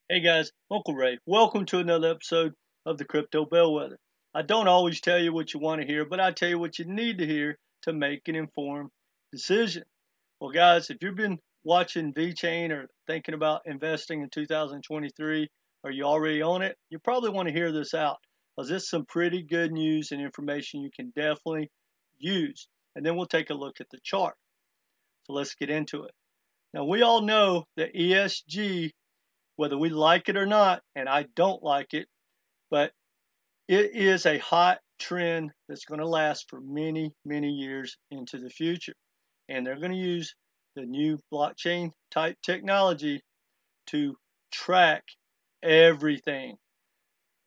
Hey guys, Uncle Ray. Welcome to another episode of the Crypto Bellwether. I don't always tell you what you want to hear, but I tell you what you need to hear to make an informed decision. Well, guys, if you've been watching VeChain or thinking about investing in 2023, or you already own it, you probably want to hear this out because it's some pretty good news and information you can definitely use. And then we'll take a look at the chart. So let's get into it. Now, we all know that ESG, whether we like it or not, and I don't like it, but it is a hot trend that's going to last for many, many years into the future. And they're going to use the new blockchain type technology to track everything.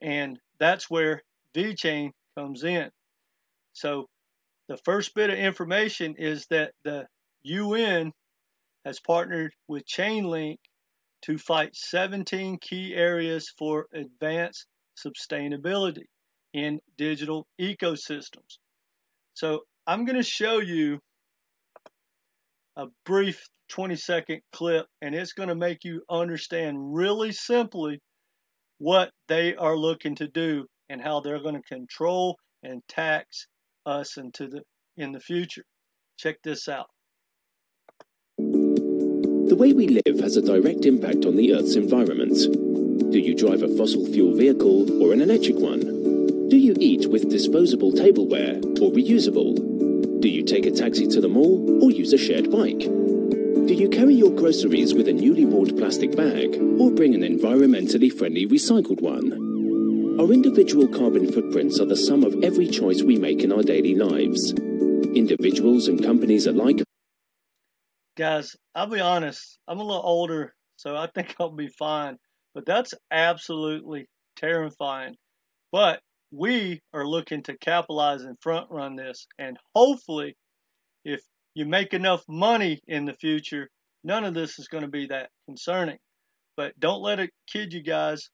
And that's where VeChain comes in. So the first bit of information is that the UN has partnered with Chainlink to fight 17 key areas for advanced sustainability in digital ecosystems. So I'm going to show you a brief 20-second clip, and it's going to make you understand really simply what they are looking to do and how they're going to control and tax us in the future. Check this out. The way we live has a direct impact on the Earth's environment. Do you drive a fossil fuel vehicle or an electric one? Do you eat with disposable tableware or reusable? Do you take a taxi to the mall or use a shared bike? Do you carry your groceries with a newly bought plastic bag or bring an environmentally friendly recycled one? Our individual carbon footprints are the sum of every choice we make in our daily lives. Individuals and companies alike. Guys, I'll be honest, I'm a little older, so I think I'll be fine. But that's absolutely terrifying. But we are looking to capitalize and front run this. And hopefully, if you make enough money in the future, none of this is going to be that concerning. But don't let it kid you guys.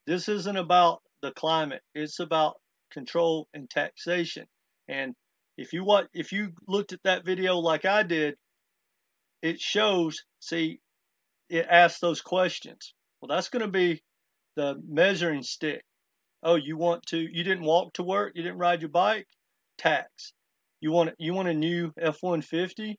This isn't about the climate. It's about control and taxation. And if you looked at that video like I did, it shows, see, it asks those questions. Well, that's going to be the measuring stick. Oh, you didn't walk to work, you didn't ride your bike, tax. You want a new F-150,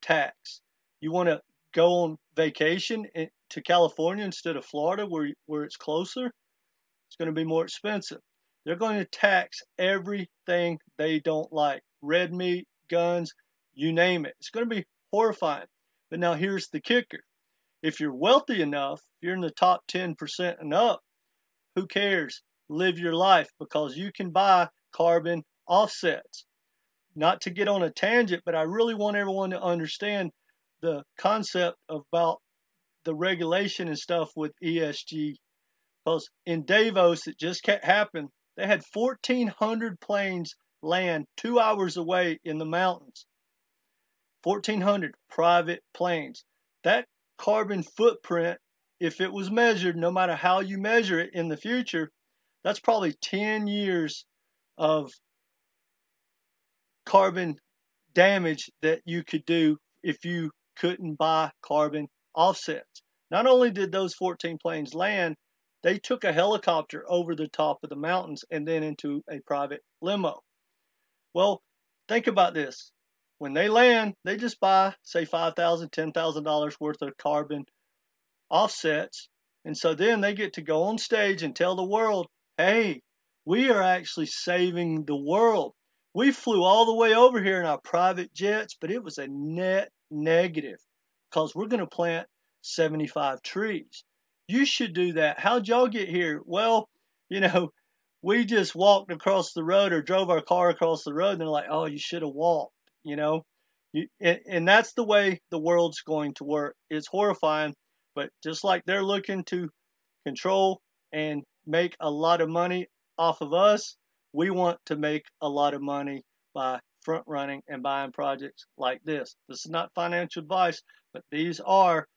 tax. You want to go on vacation to California instead of Florida, where it's closer, it's going to be more expensive. They're going to tax everything they don't like. Red meat, guns, you name it. It's going to be horrifying. But now here's the kicker. If you're wealthy enough, if you're in the top 10% and up, who cares? Live your life, because you can buy carbon offsets. Not to get on a tangent, but I really want everyone to understand the concept about the regulation and stuff with ESG. Because in Davos, it just happened. They had 1,400 planes land 2 hours away in the mountains. 1,400 private planes. That carbon footprint, if it was measured, no matter how you measure it in the future, that's probably 10 years of carbon damage that you could do if you couldn't buy carbon offsets. Not only did those 14 planes land, they took a helicopter over the top of the mountains and then into a private limo. Well, think about this. When they land, they just buy, say, $5,000, $10,000 worth of carbon offsets. And so then they get to go on stage and tell the world, hey, we are actually saving the world. We flew all the way over here in our private jets, but it was a net negative because we're going to plant 75 trees. You should do that. How'd y'all get here? Well, we just walked across the road or drove our car across the road, and they're like, oh, you should have walked. And that's the way the world's going to work. It's horrifying, but just like they're looking to control and make a lot of money off of us, we want to make a lot of money by front running and buying projects like this. This is not financial advice, but these are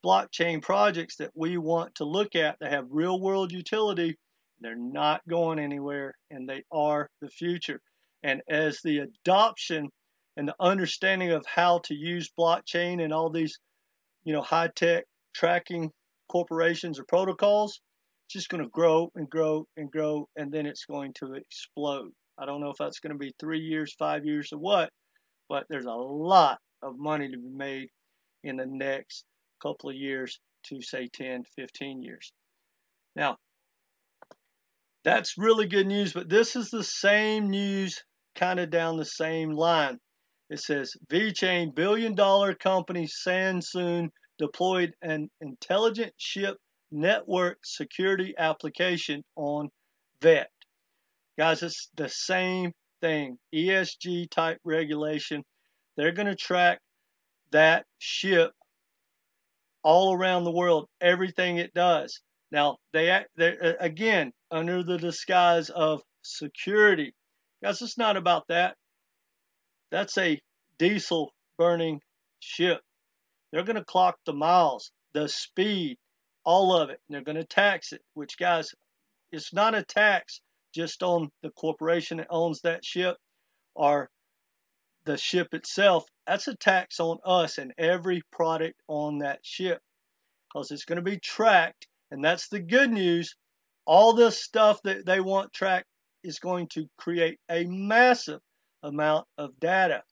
blockchain projects that we want to look at that have real world utility. They're not going anywhere, and they are the future. And as the adoption and the understanding of how to use blockchain and all these, high-tech tracking corporations or protocols, it's just going to grow and grow and grow, and then it's going to explode. I don't know if that's going to be 3 years, 5 years, or what, but there's a lot of money to be made in the next couple of years to say 10, 15 years. Now, that's really good news, but this is the same news kind of down the same line. It says VeChain billion-dollar company Samsung deployed an intelligent ship network security application on VET. Guys, it's the same thing. ESG type regulation. They're going to track that ship all around the world, everything it does. Now, they're again under the disguise of security. Guys, it's not about that. That's a diesel burning ship. They're going to clock the miles, the speed, all of it. And they're going to tax it, which, guys, it's not a tax just on the corporation that owns that ship or the ship itself. That's a tax on us and every product on that ship, because it's going to be tracked. And that's the good news. All this stuff that they want tracked is going to create a massive amount of data.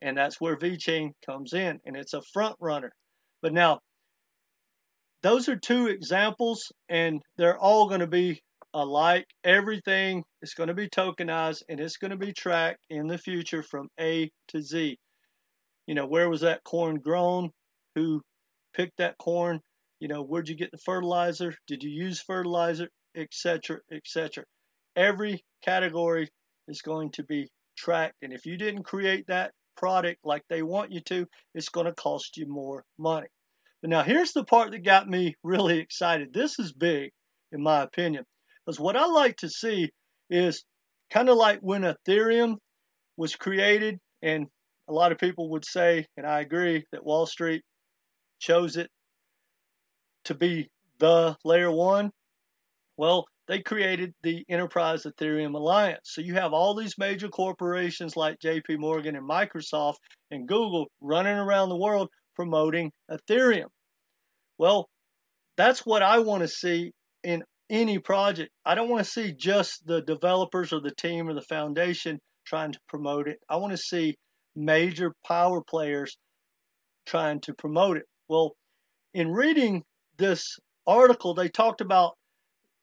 And that's where VeChain comes in, and it's a front runner. But now, those are two examples, and they're all going to be alike. Everything is going to be tokenized, and it's going to be tracked in the future from A to Z. You know, where was that corn grown? Who picked that corn? You know, where'd you get the fertilizer? Did you use fertilizer? Etc., etc. Every category is going to be tracked, and if you didn't create that product like they want you to, it's going to cost you more money. But now here's the part that got me really excited. This is big, in my opinion, because what I like to see is kind of like when Ethereum was created, and a lot of people would say, and I agree, that Wall Street chose it to be the layer one. Well, they created the Enterprise Ethereum Alliance. So you have all these major corporations like JP Morgan and Microsoft and Google running around the world promoting Ethereum. Well, that's what I want to see in any project. I don't want to see just the developers or the team or the foundation trying to promote it. I want to see major power players trying to promote it. Well, in reading this article, they talked about,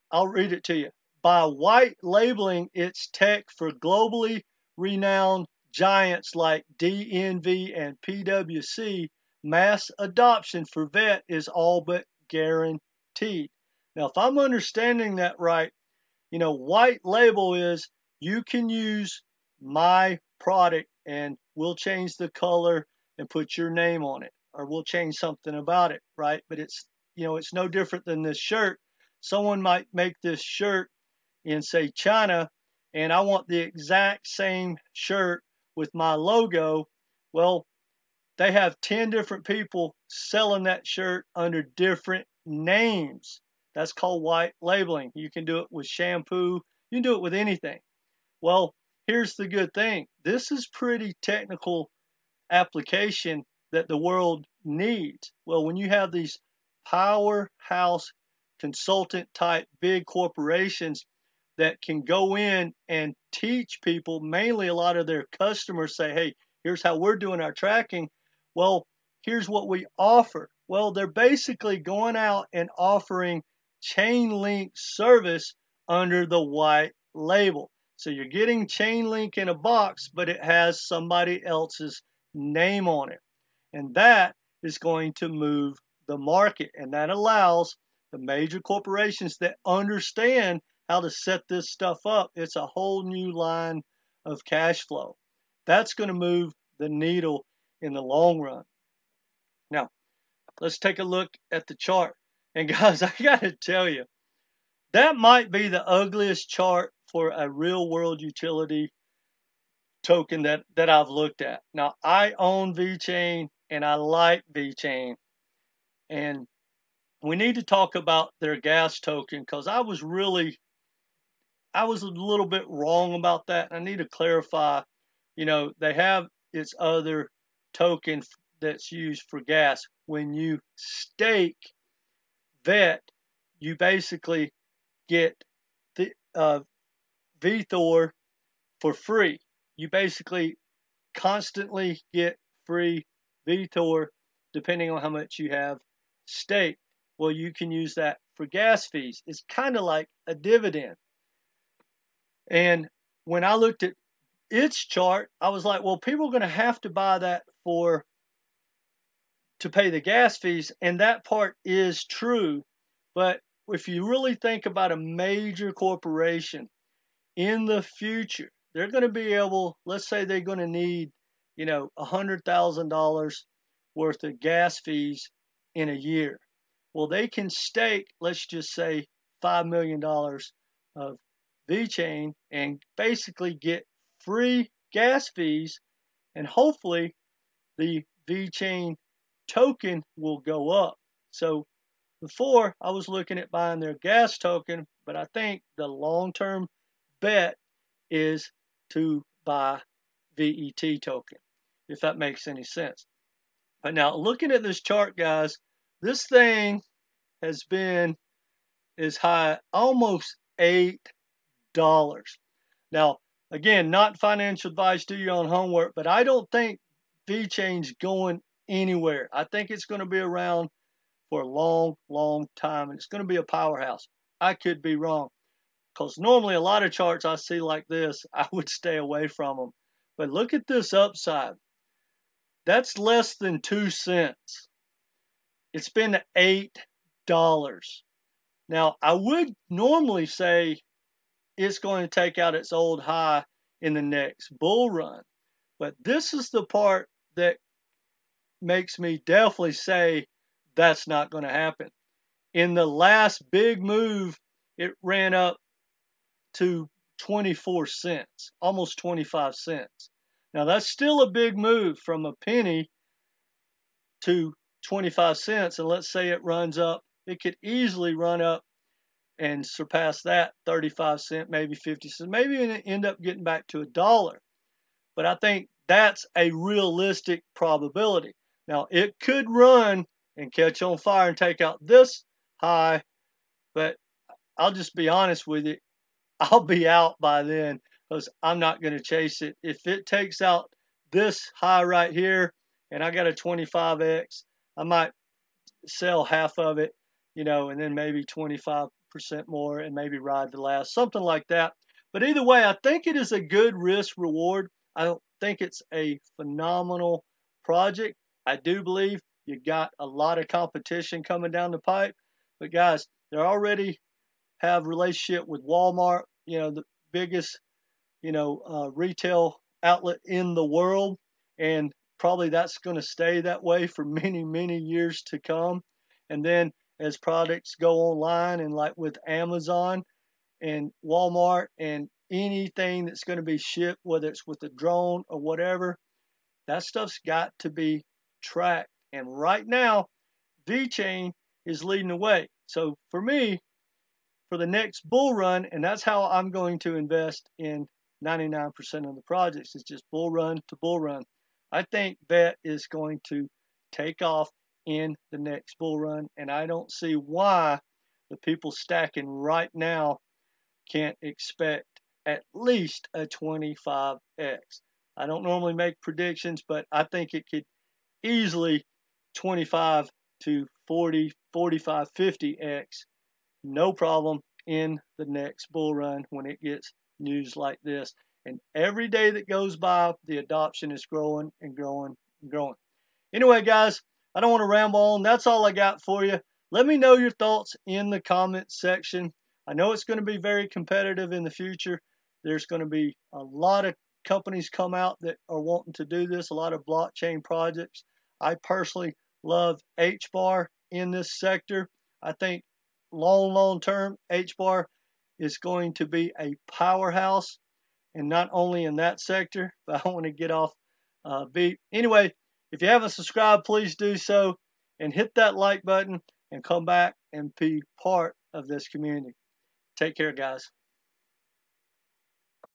I'll read it to you. By white labeling its tech for globally renowned giants like DNV and PwC, mass adoption for VET is all but guaranteed. Now, if I'm understanding that right, you know, white label is you can use my product and we'll change the color and put your name on it, or we'll change something about it, right? But it's, you know, it's no different than this shirt. Someone might make this shirt in, say, China, and I want the exact same shirt with my logo. Well, they have 10 different people selling that shirt under different names. That's called white labeling. You can do it with shampoo. You can do it with anything. Well, here's the good thing. This is pretty technical application that the world needs. Well, when you have these powerhouse consultant type big corporations that can go in and teach people, mainly a lot of their customers say, hey, here's how we're doing our tracking. Well, here's what we offer. Well, they're basically going out and offering chain link service under the white label. So you're getting chain link in a box, but it has somebody else's name on it. And that is going to move the market. And that allows the major corporations that understand how to set this stuff up. It's a whole new line of cash flow. That's going to move the needle in the long run. Now, let's take a look at the chart. And guys, I got to tell you, that might be the ugliest chart for a real world utility token that I've looked at. Now, I own VeChain and I like VeChain. And we need to talk about their gas token, because I was a little bit wrong about that. I need to clarify. You know, they have its other token that's used for gas. When you stake VET, you basically get the VeThor for free. You basically constantly get free VeThor depending on how much you have staked. Well, you can use that for gas fees. It's kind of like a dividend. And when I looked at its chart, I was like, well, people are going to have to buy that to pay the gas fees, and that part is true. But if you really think about a major corporation in the future, they're going to be able, let's say they're going to need, $100,000 worth of gas fees in a year. Well, they can stake, let's just say, $5 million of VeChain and basically get free gas fees, and hopefully the VeChain token will go up. So before I was looking at buying their gas token, but I think the long-term bet is to buy VET token, if that makes any sense. But now looking at this chart, guys, this thing has been as high almost $8. Now, again, not financial advice, do your own homework, but I don't think VeChain's going anywhere. I think it's going to be around for a long, long time, and it's going to be a powerhouse. I could be wrong, because normally a lot of charts I see like this, I would stay away from them. But look at this upside. That's less than 2 cents. It's been $8. Now, I would normally say it's going to take out its old high in the next bull run. But this is the part that makes me definitely say that's not going to happen. In the last big move, it ran up to 24 cents, almost 25 cents. Now, that's still a big move from a penny to 25 cents. And let's say it runs up, it could easily run up and surpass that 35 cents, maybe 50 cents, maybe even end up getting back to $1. But I think that's a realistic probability. Now, it could run and catch on fire and take out this high, but I'll just be honest with you, I'll be out by then because I'm not going to chase it. If it takes out this high right here and I got a 25x, I might sell half of it, and then maybe 25% more and maybe ride the last, something like that. But either way, I think it is a good risk reward. I don't think it's a phenomenal project. I do believe you got a lot of competition coming down the pipe. But guys, they already have relationship with Walmart, the biggest, retail outlet in the world. And probably that's going to stay that way for many, many years to come. And then as products go online, and like with Amazon and Walmart and anything that's going to be shipped, whether it's with a drone or whatever, that stuff's got to be tracked. And right now, VeChain is leading the way. So for me, for the next bull run, and that's how I'm going to invest in 99% of the projects, is just bull run to bull run. I think VET is going to take off in the next bull run, and I don't see why the people stacking right now can't expect at least a 25x. I don't normally make predictions, but I think it could easily 25 to 40, 45, 50x, no problem, in the next bull run when it gets news like this. And every day that goes by, the adoption is growing and growing and growing. Anyway, guys, I don't want to ramble on. That's all I got for you. Let me know your thoughts in the comments section. I know it's going to be very competitive in the future. There's going to be a lot of companies come out that are wanting to do this, a lot of blockchain projects. I personally love HBAR in this sector. I think long term, HBAR is going to be a powerhouse, and not only in that sector, but I want to get off beat. Anyway, if you haven't subscribed, please do so, and hit that like button and come back and be part of this community. Take care, guys.